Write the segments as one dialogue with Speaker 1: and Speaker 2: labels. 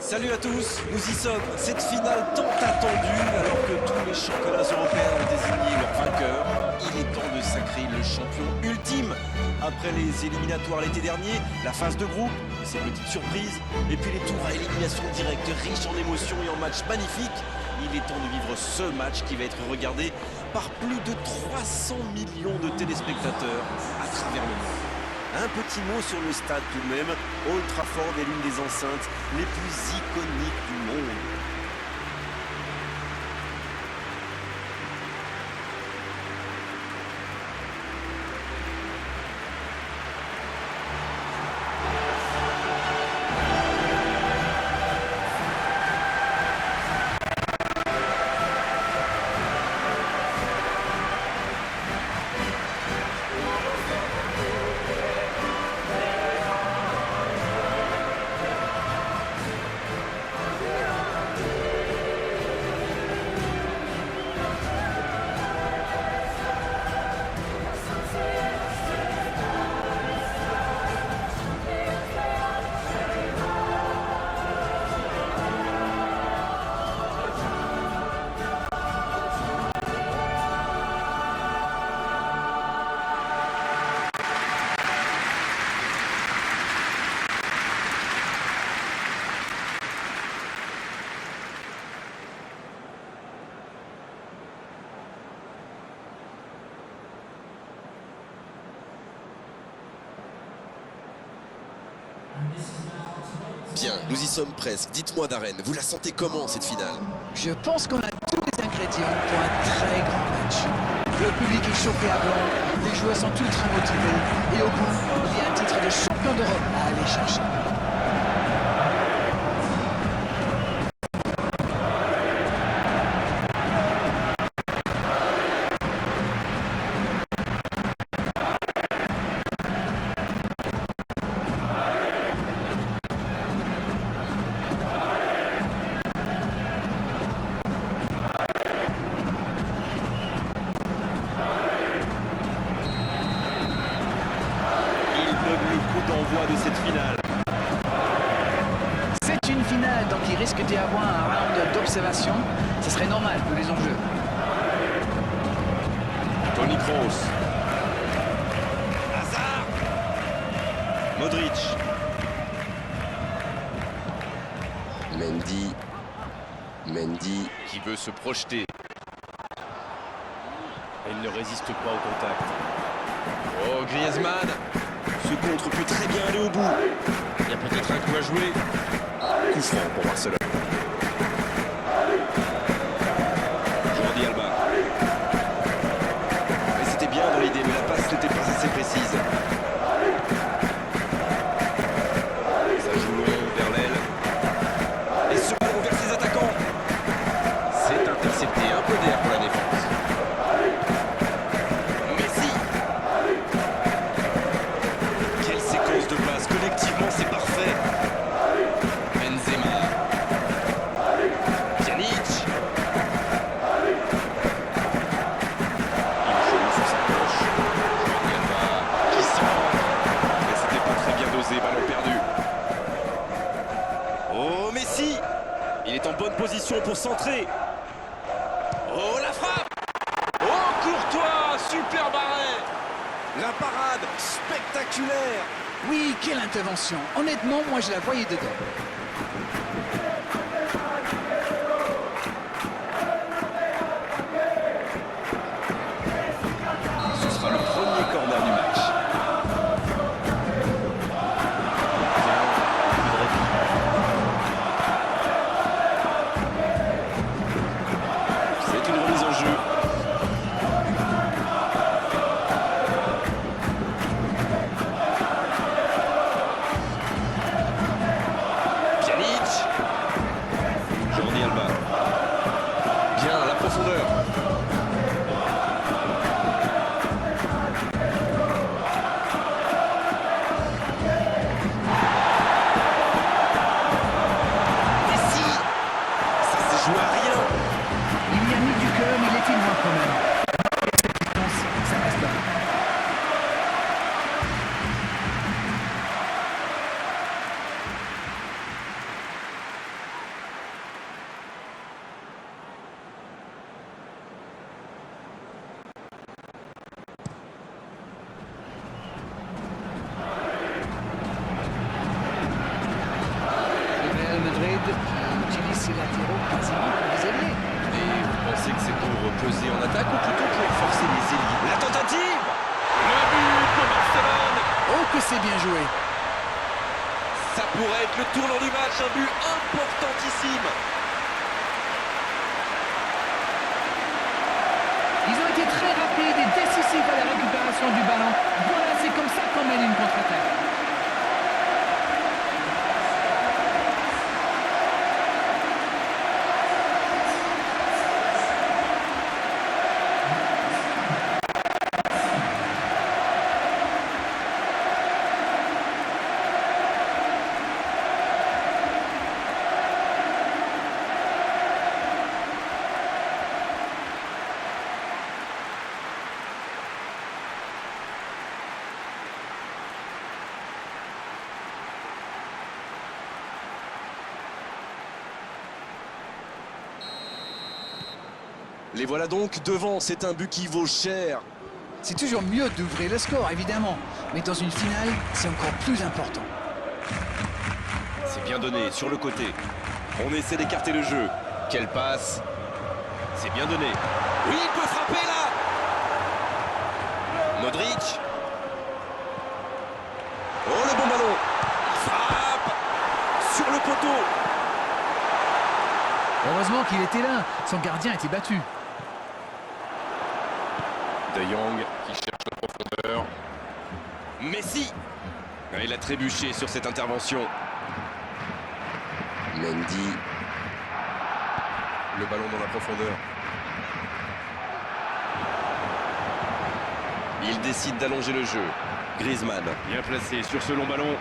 Speaker 1: Salut à tous, nous y sommes. Cette finale tant attendue, alors que tous les championnats européens ont désigné leur vainqueur, il est temps de sacrer le champion ultime. Après les éliminatoires l'été dernier, la phase de groupe, ses petites surprises, et puis les tours à élimination directe riches en émotions et en matchs magnifiques, il est temps de vivre ce match qui va être regardé par plus de 300 millions de téléspectateurs à travers le monde. Un petit mot sur le stade tout de même. Old Trafford est l'une des enceintes les plus iconiques du monde.
Speaker 2: Bien, nous y sommes presque. Dites-moi Darren, vous la sentez comment cette finale?
Speaker 3: Je pense qu'on a tous les ingrédients pour un très grand match. Le public est chauffé à blanc, les joueurs sont ultra motivés et au bout, il y a un titre de champion d'Europe à aller chercher.
Speaker 1: D'envoi de cette finale.
Speaker 3: C'est une finale, donc il risque d'y avoir un round d'observation. Ce serait normal pour les enjeux.
Speaker 1: Toni Kroos. Hazard. Modric.
Speaker 2: Mendy.
Speaker 1: Qui veut se projeter. Il ne résiste pas au contact. Oh, Griezmann. Ce contre peut très bien aller au bout. Il y a peut-être un coup à jouer. Coup franc pour Barcelone. Jordi Alba. Mais c'était bien dans l'idée, mais la passe n'était pas assez précise. Ça joue long vers l'aile. Et secours vers ses attaquants. C'est intercepté, un peu d'air pour la défense. Collectivement, c'est parfait. Benzema. Pjanic. Il joue sur sa poche. Jordi Alba qui sort. Mais c'était pas très bien dosé, ballon perdu. Oh, Messi. Il est en bonne position pour centrer. Oh, la frappe. Oh, Courtois. Super barré. La parade spectaculaire.
Speaker 3: Oui, quelle intervention. Honnêtement, moi je la voyais dedans.
Speaker 1: Ce sera le premier corner du match. C'est une remise en jeu. pourrait être le tournant du match, un but importantissime.
Speaker 3: Ils ont été très rapides et décisifs à la récupération du ballon. Voilà, c'est comme ça qu'on mène une contre-attaque.
Speaker 1: Les voilà donc devant, c'est un but qui vaut cher.
Speaker 3: C'est toujours mieux d'ouvrir le score, évidemment. Mais dans une finale, c'est encore plus important.
Speaker 1: C'est bien donné, sur le côté. On essaie d'écarter le jeu. Quelle passe. C'est bien donné. Oui, il peut frapper là. Modric. Oh, le bon ballon. Il frappe. Sur le poteau.
Speaker 3: Heureusement qu'il était là. Son gardien était battu.
Speaker 1: De Jong qui cherche la profondeur. Messi. Il a trébuché sur cette intervention.
Speaker 2: Mendy.
Speaker 1: Le ballon dans la profondeur. Il décide d'allonger le jeu. Griezmann. Bien placé sur ce long ballon.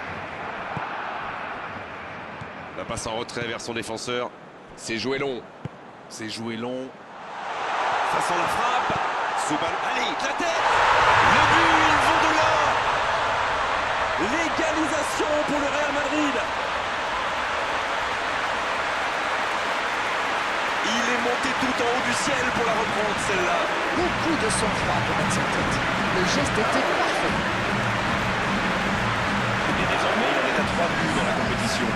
Speaker 1: La passe en retrait vers son défenseur. C'est joué long. C'est joué long. Ça sent la frappe. Ce ballon. Allez, la tête. Le but, ils vont de là. L'égalisation pour le Real Madrid. Il est monté tout en haut du ciel pour la reprendre, celle-là.
Speaker 3: Beaucoup de sang-froid pour mettre sa tête. Le geste était parfait.
Speaker 1: Et désormais, il en est à 3 buts dans la compétition.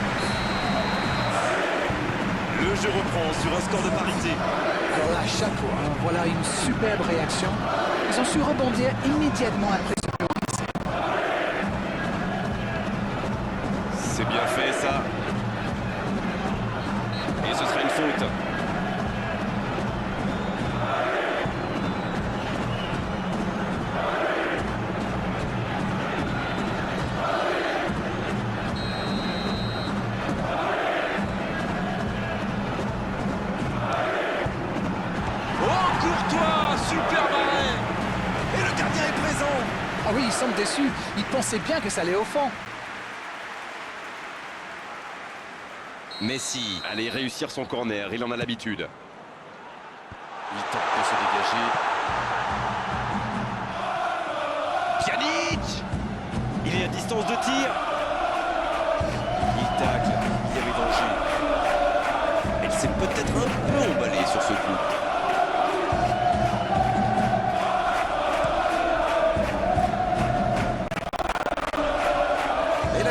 Speaker 1: Le jeu reprend sur un score de parité.
Speaker 3: Alors là, chapeau, hein. Voilà une superbe réaction. Ils ont su rebondir immédiatement après ce but.
Speaker 1: C'est bien fait, ça. Et ce sera une faute. Super arrêt. Et le gardien est présent.
Speaker 3: Ah oui, il semble déçu. Il pensait bien que ça allait au fond.
Speaker 1: Messi allait réussir son corner, il en a l'habitude. Il tente de se dégager. Pjanic. Il est à distance de tir. Il tacle, il y avait danger. Elle s'est peut-être un peu emballée sur ce coup.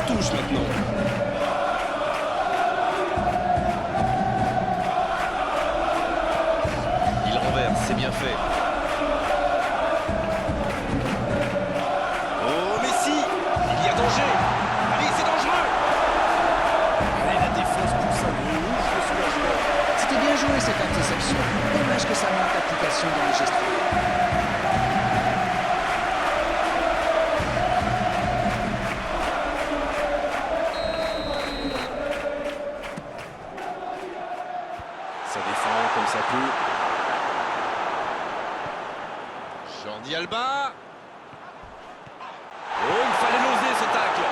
Speaker 1: Touche maintenant. Il renverse, c'est bien fait. Oh, Messi, il y a danger. Allez, c'est dangereux. Et la défense pousse un peu ouf le soulagement.
Speaker 3: C'était bien joué cette interception. Dommage que ça manque d'application dans les gestes.
Speaker 1: Ça défend comme ça peut. Jordi Alba. Oh, il fallait l'oser ce tacle.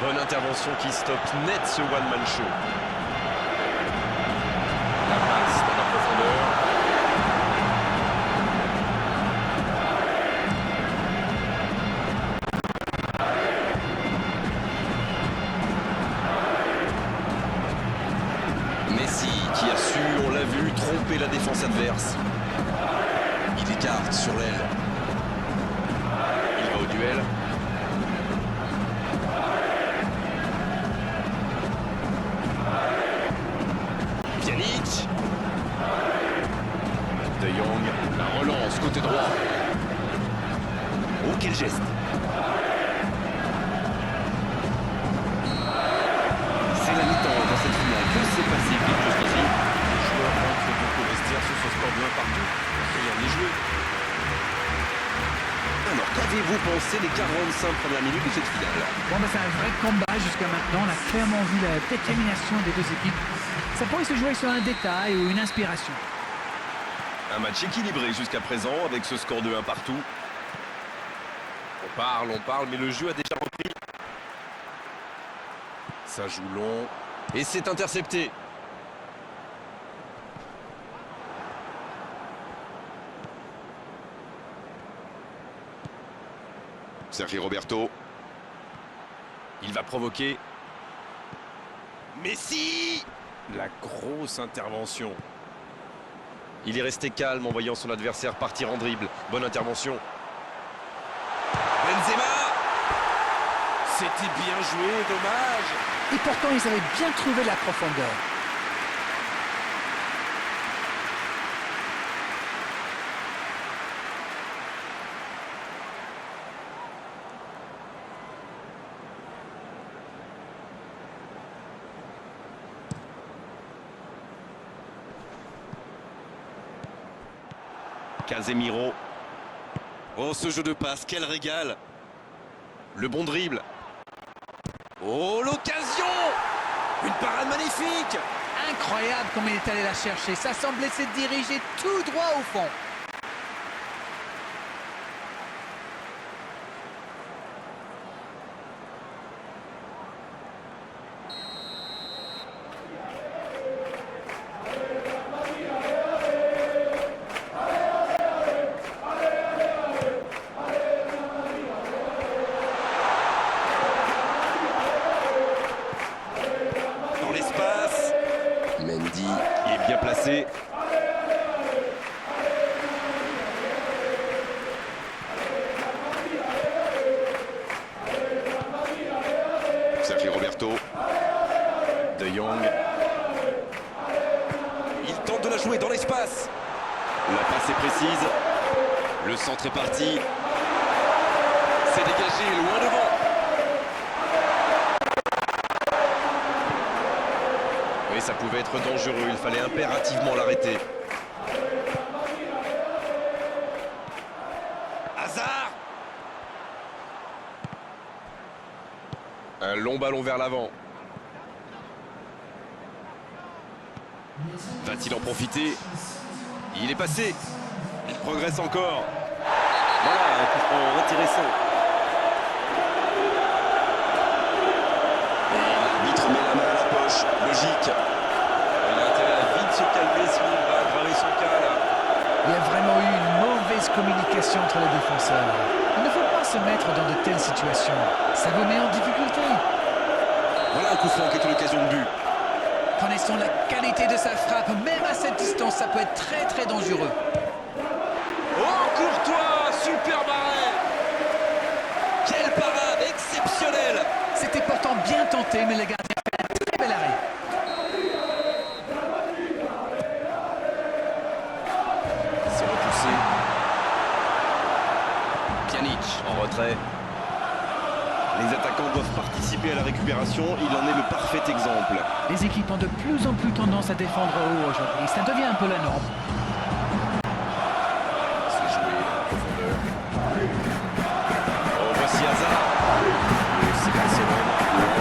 Speaker 1: Bonne intervention qui stoppe net ce one-man show. La passe dans la profondeur. Messi qui a su, on l'a vu, tromper la défense adverse.
Speaker 2: Il écarte sur l'aile.
Speaker 1: Il va au duel. Pjanic. De Jong, la relance côté droit. Oh, quel geste. lancé les 45 premières minutes de cette finale.
Speaker 3: Bon, c'est un vrai combat jusqu'à maintenant. On a clairement vu la détermination des deux équipes. Ça pourrait se jouer sur un détail ou une inspiration.
Speaker 1: Un match équilibré jusqu'à présent avec ce score de 1 partout. On parle, mais le jeu a déjà repris. Ça joue long. Et c'est intercepté.
Speaker 2: Sergi Roberto.
Speaker 1: Il va provoquer. Messi! La grosse intervention. Il est resté calme en voyant son adversaire partir en dribble. Bonne intervention. Benzema! C'était bien joué, dommage.
Speaker 3: Et pourtant, ils avaient bien trouvé la profondeur.
Speaker 1: Casemiro. Oh, ce jeu de passe, quel régal! Le bon dribble. Oh, l'occasion! Une parade magnifique!
Speaker 3: Incroyable comme il est allé la chercher. Ça semblait se diriger tout droit au fond.
Speaker 2: Mendy.
Speaker 1: Il est bien placé.
Speaker 2: Sergi Roberto.
Speaker 1: De Jong. Il tente de la jouer dans l'espace. La passe est précise. Le centre est parti. C'est dégagé loin devant. Oui, ça pouvait être dangereux. Il fallait impérativement l'arrêter. Hazard! Un long ballon vers l'avant. Va-t-il en profiter? Il est passé. Il progresse encore. Voilà, un coup franc intéressant.
Speaker 2: L'arbitre met la main à la poche. Logique.
Speaker 1: Il a intérêt à vite se calmer, sinon il va aggraver son cas là.
Speaker 3: Il y a vraiment eu une mauvaise communication entre les défenseurs. Il ne faut pas se mettre dans de telles situations. Ça vous met en difficulté.
Speaker 1: Voilà un coup franc qui est une occasion de but.
Speaker 3: Connaissons la qualité de sa frappe. Même à cette distance, ça peut être très très dangereux.
Speaker 1: Oh, Courtois, super barré. Quelle parade exceptionnelle.
Speaker 3: C'était pourtant bien tenté, mais le gardien fait un très bel arrêt.
Speaker 1: C'est repoussé. Pjanic en retrait. Les attaquants doivent participer à la récupération. Il en est le parfait exemple.
Speaker 3: Les équipes ont de plus en plus tendance à défendre haut aujourd'hui. Ça devient un peu la norme.
Speaker 1: C'est joué en profondeur. Oh, voici Hazard. C'est Barcelone.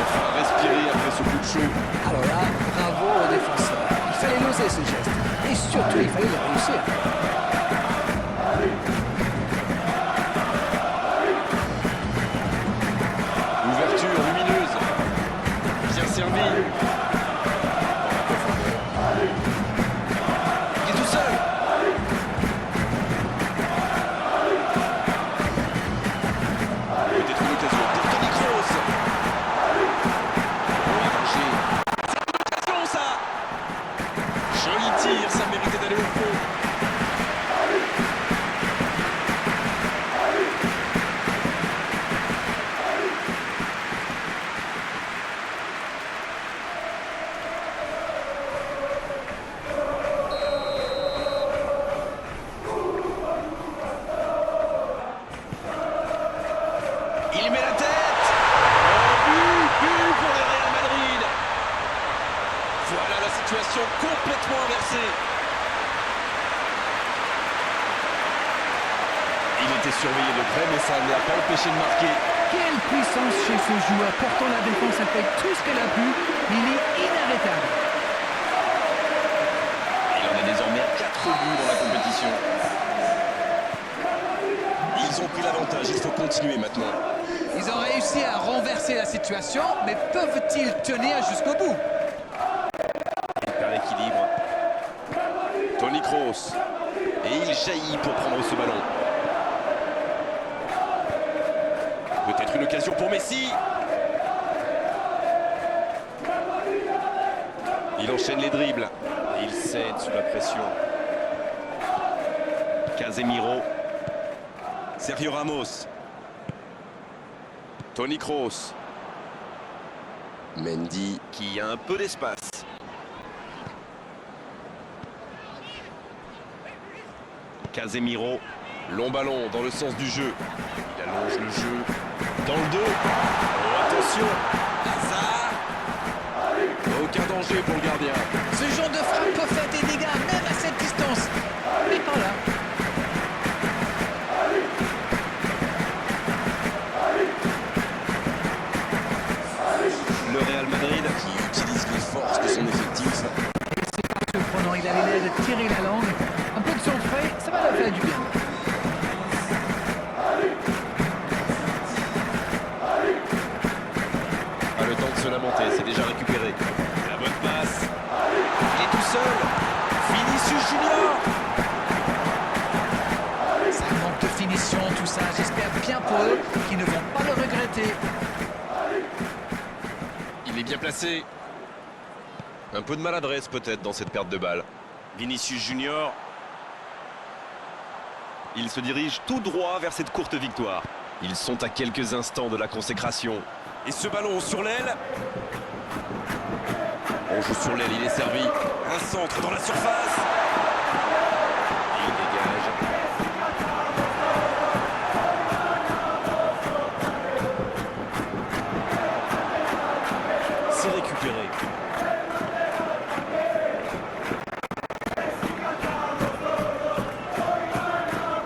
Speaker 1: Enfin respirer après ce coup de chaud.
Speaker 3: Alors là, bravo aux défenseurs. Il fallait l'oser ce geste. Et surtout, il fallait le réussir.
Speaker 1: Ouverture lumineuse. Bien servi. Il est tout seul. Peut-être une occasion pour Toni Kroos. Oh, danger. C'est une occasion ça. Joli tir, ça méritait d'aller au fond. surveiller de près, mais ça ne l'a pas empêché de marquer.
Speaker 3: Quelle puissance chez ce joueur. Pourtant, la défense a fait tout ce qu'elle a pu. Il est inarrêtable.
Speaker 1: Il en est désormais à 4 buts dans la compétition.
Speaker 2: Ils ont pris l'avantage, il faut continuer maintenant.
Speaker 3: Ils ont réussi à renverser la situation, mais peuvent-ils tenir jusqu'au bout?
Speaker 1: Il perd l'équilibre. Toni Kroos. Et il jaillit pour prendre ce ballon. Peut-être une occasion pour Messi. Il enchaîne les dribbles. Et il cède sous la pression. Casemiro. Sergio Ramos. Toni Kroos.
Speaker 2: Mendy.
Speaker 1: Qui a un peu d'espace. Casemiro. Long ballon dans le sens du jeu. Il allonge le jeu. Dans le dos. Oh, attention. Hazard. Aucun danger pour le gardien.
Speaker 3: Ce genre de frappe peut faire des dégâts, même à cette distance. Mais pas là.
Speaker 1: Le Real Madrid.
Speaker 2: Qui utilise les forces de son effectif.
Speaker 3: Et c'est pas surprenant, il avait l'air de tirer la langue. Un peu de sang frais, ça va leur faire du bien.
Speaker 1: Pas le temps de se lamenter, c'est déjà récupéré. La bonne passe. Il est tout seul. Vinicius Junior.
Speaker 3: Ça manque de finition, tout ça. J'espère bien pour eux qu'ils ne vont pas le regretter.
Speaker 1: Il est bien placé. Un peu de maladresse peut-être dans cette perte de balle. Vinicius Junior. Il se dirige tout droit vers cette courte victoire. Ils sont à quelques instants de la consécration. Et ce ballon sur l'aile. On joue sur l'aile, il est servi. Un centre dans la surface. Il dégage. C'est récupéré.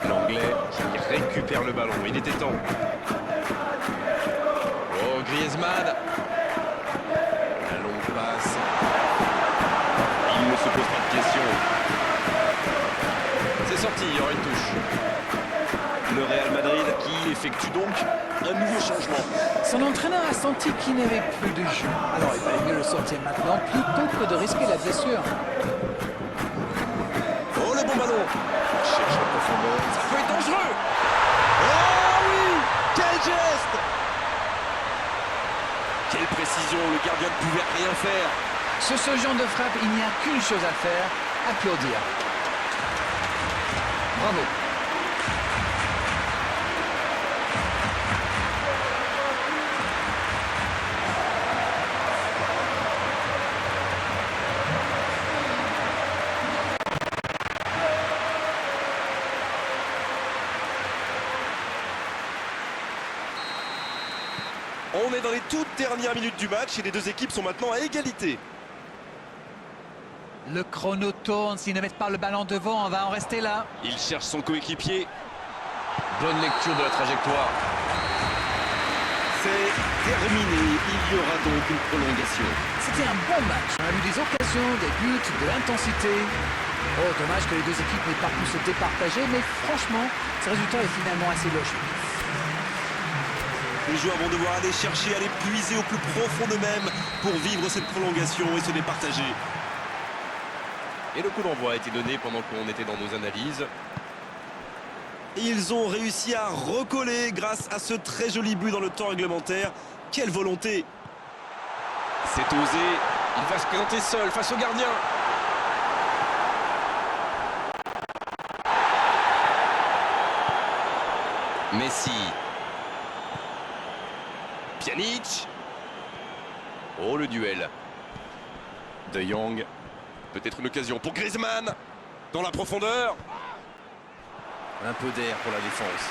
Speaker 1: L'Anglais qui récupère le ballon. Il était temps. Oh, Griezmann. La longue passe. Il ne se pose pas de questions. C'est sorti, il y aura une touche. Le Real Madrid qui effectue donc un nouveau changement.
Speaker 3: Son entraîneur a senti qu'il n'avait plus de jeu. Alors il valait mieux le sortir maintenant plutôt que de risquer la blessure.
Speaker 1: Oh, le bon ballon. Il cherche la profondeur. Ça peut être dangereux. Oh oui. Quel geste. Quelle précision. Le gardien ne pouvait rien faire.
Speaker 3: Sur ce genre de frappe, il n'y a qu'une chose à faire, applaudir. Bravo.
Speaker 1: On est dans les toutes dernières minutes du match et les deux équipes sont maintenant à égalité.
Speaker 3: Le chrono tourne, s'ils ne mettent pas le ballon devant, on va en rester là.
Speaker 1: Il cherche son coéquipier. Bonne lecture de la trajectoire. C'est terminé. Il y aura donc une prolongation.
Speaker 3: C'était un bon match. On a eu des occasions, des buts, de l'intensité. Oh, dommage que les deux équipes n'aient pas pu se départager, mais franchement, ce résultat est finalement assez logique.
Speaker 1: Les joueurs vont devoir aller chercher, aller puiser au plus profond d'eux-mêmes pour vivre cette prolongation et se départager. Et le coup d'envoi a été donné pendant qu'on était dans nos analyses. Et ils ont réussi à recoller grâce à ce très joli but dans le temps réglementaire. Quelle volonté! C'est osé. Il va se présenter seul face au gardien. Messi. Pjanic. Oh, le duel. De Jong. Peut-être une occasion pour Griezmann. Dans la profondeur. Un peu d'air pour la défense.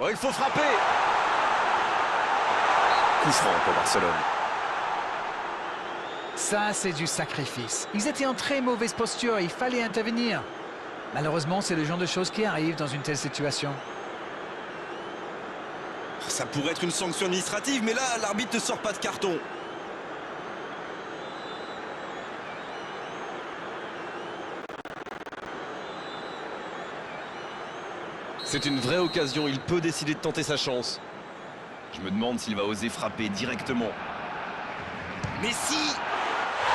Speaker 1: Oh, il faut frapper. Coup franc pour Barcelone.
Speaker 3: Ça, c'est du sacrifice. Ils étaient en très mauvaise posture, il fallait intervenir. Malheureusement, c'est le genre de choses qui arrivent dans une telle situation.
Speaker 1: Ça pourrait être une sanction administrative, mais là, l'arbitre ne sort pas de carton. C'est une vraie occasion, il peut décider de tenter sa chance. Je me demande s'il va oser frapper directement. Messi!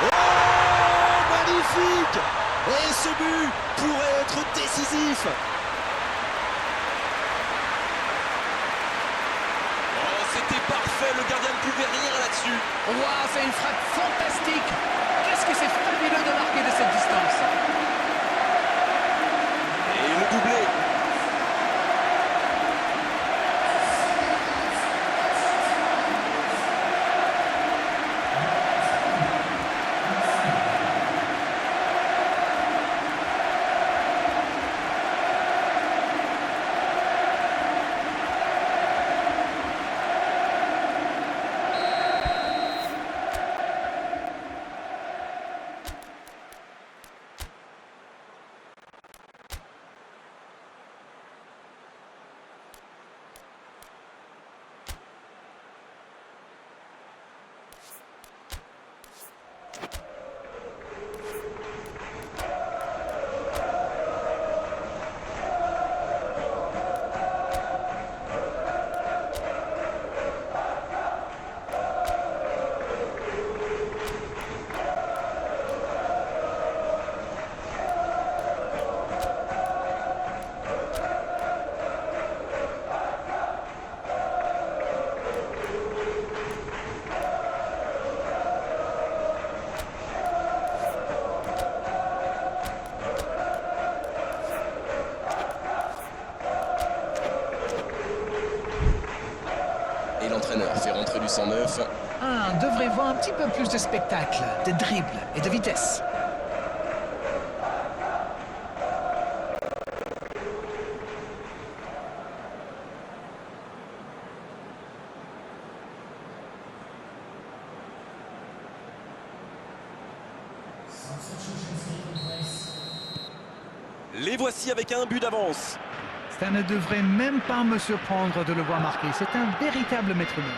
Speaker 1: Oh, magnifique! Et ce but pourrait être décisif! Oh, c'était parfait, le gardien ne pouvait rien là-dessus.
Speaker 3: Waouh, c'est une frappe fantastique! Qu'est-ce que c'est fabuleux de marquer de cette distance!
Speaker 1: Et le doublé.
Speaker 2: Et l'entraîneur fait rentrer du 109.
Speaker 3: Ah, on devrait voir un petit peu plus de spectacle, de dribble et de vitesse.
Speaker 1: Les voici avec un but d'avance.
Speaker 3: Ça ne devrait même pas me surprendre de le voir marquer. C'est un véritable métronome.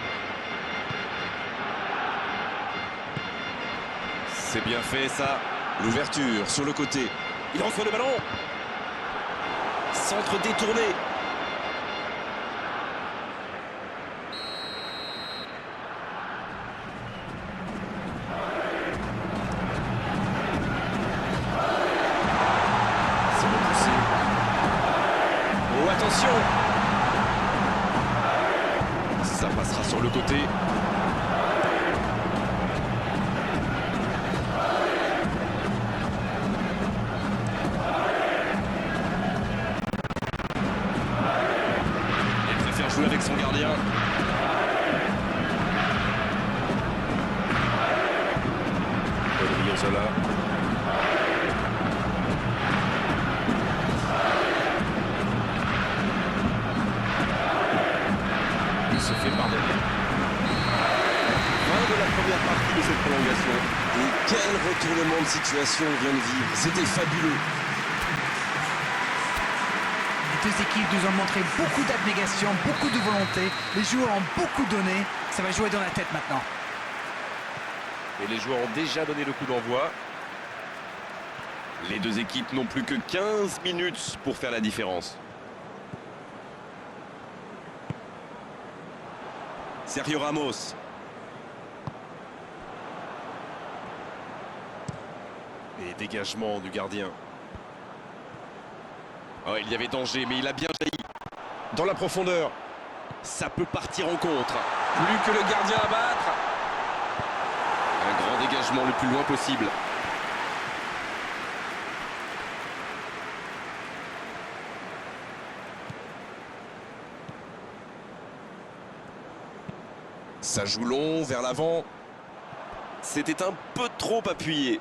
Speaker 1: C'est bien fait ça.
Speaker 2: L'ouverture sur le côté.
Speaker 1: Il reçoit le ballon. Centre détourné. C'est repoussé. Oh, attention. Ça passera sur le côté. Jouer avec son gardien. Odriozola. Il se fait pardonner. Fin de la première partie de cette prolongation.
Speaker 2: Et quel retournement de situation on vient de vivre. C'était fabuleux.
Speaker 3: Les deux équipes nous ont montré beaucoup d'abnégation, beaucoup de volonté. Les joueurs ont beaucoup donné. Ça va jouer dans la tête maintenant.
Speaker 1: Et les joueurs ont déjà donné le coup d'envoi. Les deux équipes n'ont plus que 15 minutes pour faire la différence. Sergio Ramos. Et dégagement du gardien. Oh, il y avait danger, mais il a bien jailli. Dans la profondeur. Ça peut partir en contre. Plus que le gardien à battre. Un grand dégagement le plus loin possible.
Speaker 2: Ça joue long vers l'avant.
Speaker 1: C'était un peu trop appuyé.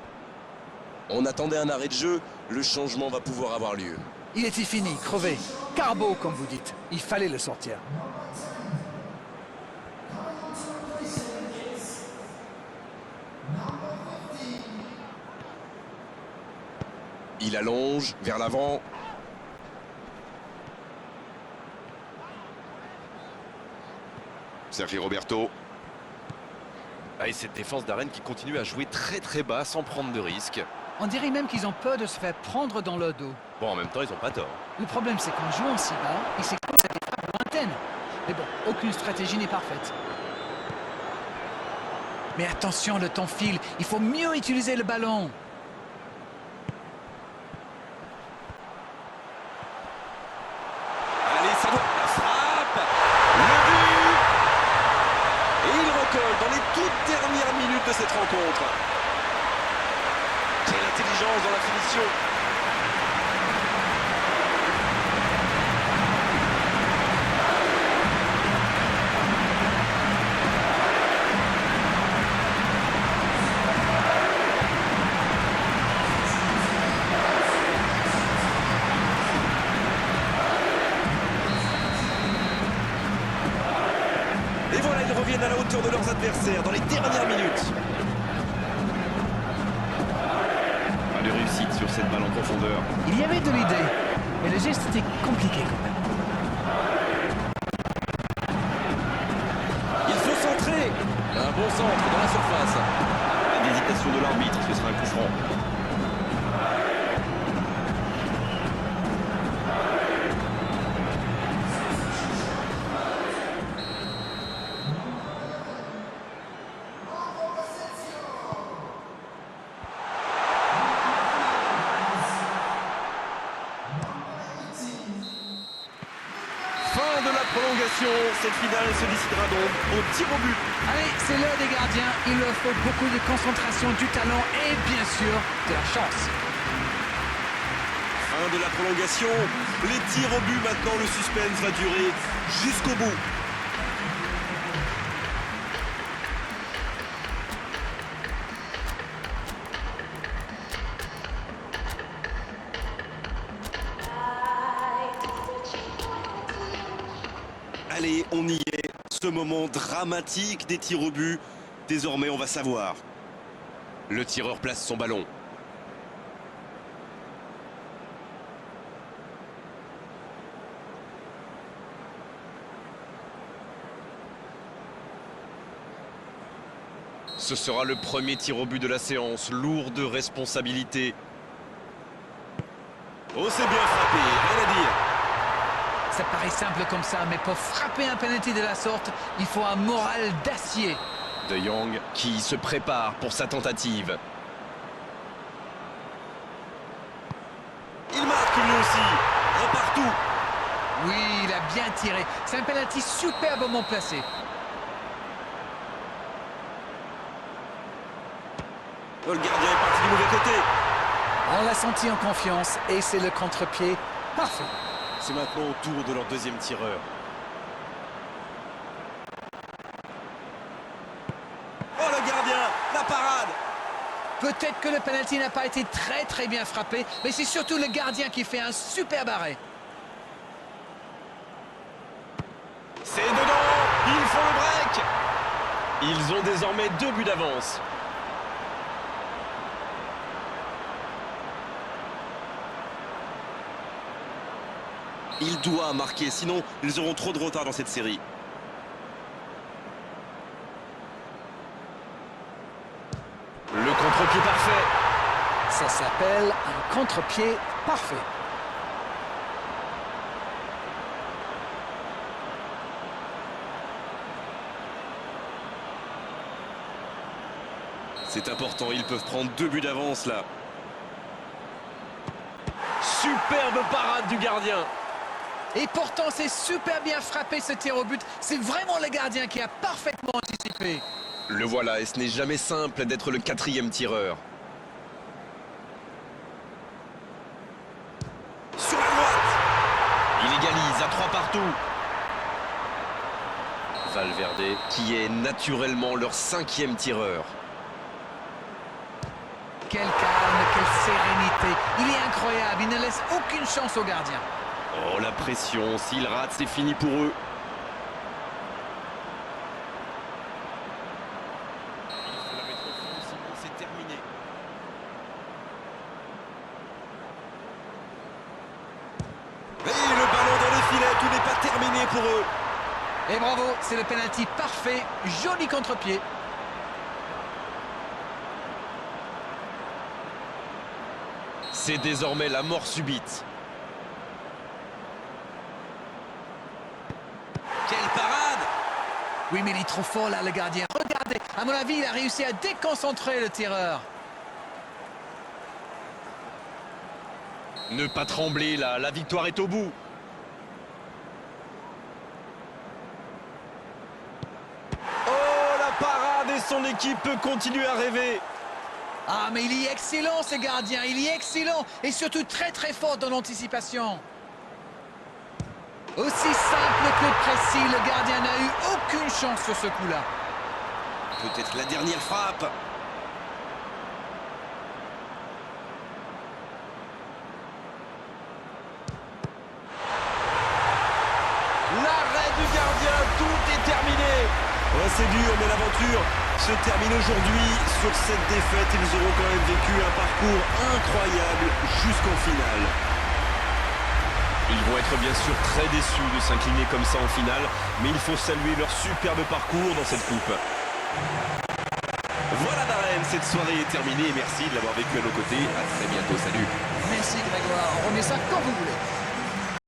Speaker 2: On attendait un arrêt de jeu. Le changement va pouvoir avoir lieu.
Speaker 3: Il était fini, crevé. Carbo, comme vous dites. Il fallait le sortir.
Speaker 2: Il allonge vers l'avant. Sergi Roberto.
Speaker 1: Ah, et cette défense d'Arène qui continue à jouer très bas sans prendre de risques.
Speaker 3: On dirait même qu'ils ont peur de se faire prendre dans le dos.
Speaker 1: Bon, en même temps, ils n'ont pas tort.
Speaker 3: Le problème, c'est qu'en jouant si bas, il s'expose à des frappes lointaines. Mais bon, aucune stratégie n'est parfaite. Mais attention, le temps file. Il faut mieux utiliser le ballon.
Speaker 1: Allez, ça doit... La frappe. Le but. Et il recolle dans les toutes dernières minutes de cette rencontre. Quelle intelligence dans la finition. Et voilà, ils reviennent à la hauteur de leurs adversaires dans les dernières minutes. Pas de réussite sur cette balle en profondeur.
Speaker 3: Il y avait de l'idée, mais le geste était compliqué quand même.
Speaker 1: Il faut centrer. Un bon centre dans la surface. L'hésitation de l'arbitre, ce sera un coup franc. Fin de la prolongation, cette finale se décidera donc au tir au but.
Speaker 3: Allez, c'est l'heure des gardiens. Il leur faut beaucoup de concentration, du talent et bien sûr de la chance.
Speaker 1: Fin de la prolongation, les tirs au but maintenant, le suspense va durer jusqu'au bout. Allez, on y est. Ce moment dramatique des tirs au but. Désormais, on va savoir. Le tireur place son ballon. Ce sera le premier tir au but de la séance. Lourde responsabilité. Oh, c'est bien frappé. Rien à dire.
Speaker 3: Ça paraît simple comme ça, mais pour frapper un penalty de la sorte, il faut un moral d'acier.
Speaker 1: De Jong qui se prépare pour sa tentative. Il marque lui aussi. Un partout.
Speaker 3: Oui, il a bien tiré. C'est un penalty superbement placé.
Speaker 1: Oh, le gardien est parti du mauvais côté.
Speaker 3: On l'a senti en confiance et c'est le contre-pied parfait.
Speaker 1: C'est maintenant au tour de leur deuxième tireur. Oh, le gardien, la parade.
Speaker 3: Peut-être que le penalty n'a pas été très bien frappé, mais c'est surtout le gardien qui fait un superbe arrêt.
Speaker 1: C'est dedans. Ils font le break. Ils ont désormais 2 buts d'avance. Il doit marquer, sinon ils auront trop de retard dans cette série. Le contre-pied parfait.
Speaker 3: Ça s'appelle un contre-pied parfait.
Speaker 1: C'est important, ils peuvent prendre 2 buts d'avance là. Superbe parade du gardien.
Speaker 3: Et pourtant, c'est super bien frappé ce tir au but. C'est vraiment le gardien qui a parfaitement anticipé.
Speaker 1: Le voilà, et ce n'est jamais simple d'être le 4e tireur. Sur la droite. Il égalise à 3 partout. Valverde, qui est naturellement leur 5e tireur.
Speaker 3: Quel calme, quel sérénité. Il est incroyable, il ne laisse aucune chance au gardien.
Speaker 1: Oh, la pression, s'ils ratent, c'est fini pour eux. Il faut la mettre au fond, sinon c'est terminé. Et le ballon dans les filets, tout n'est pas terminé pour eux.
Speaker 3: Et bravo, c'est le penalty parfait, joli contre-pied.
Speaker 1: C'est désormais la mort subite. Quelle parade!
Speaker 3: Oui, mais il est trop fort là, le gardien. Regardez, à mon avis, il a réussi à déconcentrer le tireur.
Speaker 1: Ne pas trembler là, la victoire est au bout. Oh, la parade et son équipe peut continuer à rêver.
Speaker 3: Ah, mais il est excellent, ce gardien, il est excellent. Et surtout très très fort dans l'anticipation. Aussi simple que précis, le gardien n'a eu aucune chance sur ce coup-là.
Speaker 2: Peut-être la dernière frappe.
Speaker 1: L'arrêt du gardien, tout est terminé. Ouais, c'est dur, mais l'aventure se termine aujourd'hui. Sur cette défaite, ils auront quand même vécu un parcours incroyable jusqu'en finale. Ils vont être bien sûr très déçus de s'incliner comme ça en finale, mais il faut saluer leur superbe parcours dans cette coupe. Voilà Darren, cette soirée est terminée. Merci de l'avoir vécu à nos côtés. À très bientôt, salut.
Speaker 3: Merci Grégoire, on remet ça quand vous voulez.